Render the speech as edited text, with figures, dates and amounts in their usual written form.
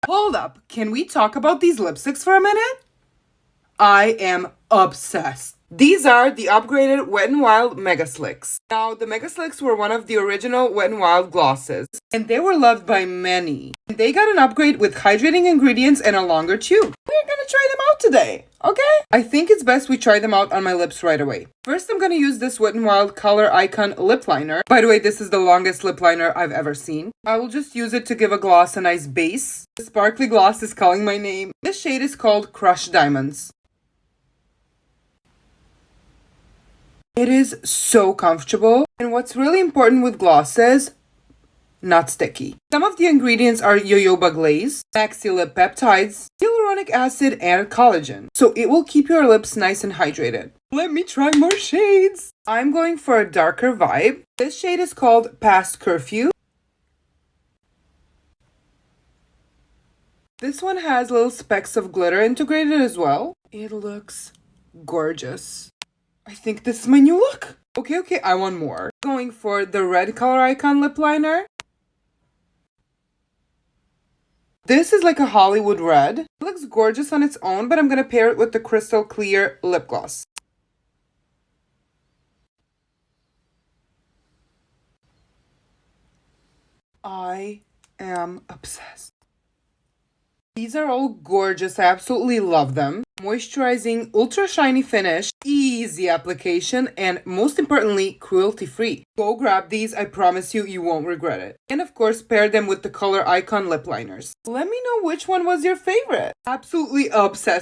Hold up, can we talk about these lipsticks for a minute? I am obsessed. These are the upgraded Wet n Wild Mega Slicks. Now, the Mega Slicks were one of the original Wet n Wild glosses, and they were loved by many. They got an upgrade with hydrating ingredients and a longer tube. We're gonna try them out today, okay? I think it's best we try them out on my lips right away. First, I'm gonna use this Wet n Wild Color Icon lip liner. By the way, this is the longest lip liner I've ever seen. I will just use it to give a gloss a nice base. The sparkly gloss is calling my name. This shade is called Crushed Diamonds. It is so comfortable, and what's really important with glosses, not sticky. Some of the ingredients are jojoba glaze, maxi lip peptides, hyaluronic acid, and collagen, so it will keep your lips nice and hydrated. Let me try more shades. I'm going for a darker vibe. This shade is called Past Curfew. This one has little specks of glitter integrated as well. It looks gorgeous. I think this is my new look. Okay, I want more. Going for the red Color Icon lip liner. This is like a Hollywood red. It looks gorgeous on its own, but I'm gonna pair it with the crystal clear lip gloss. I am obsessed. These are all gorgeous. I absolutely love them. Moisturizing, ultra shiny finish, easy application, and most importantly, cruelty-free. Go grab these. I promise you, you won't regret it. And of course, pair them with the Color Icon lip liners. Let me know which one was your favorite. Absolutely obsessed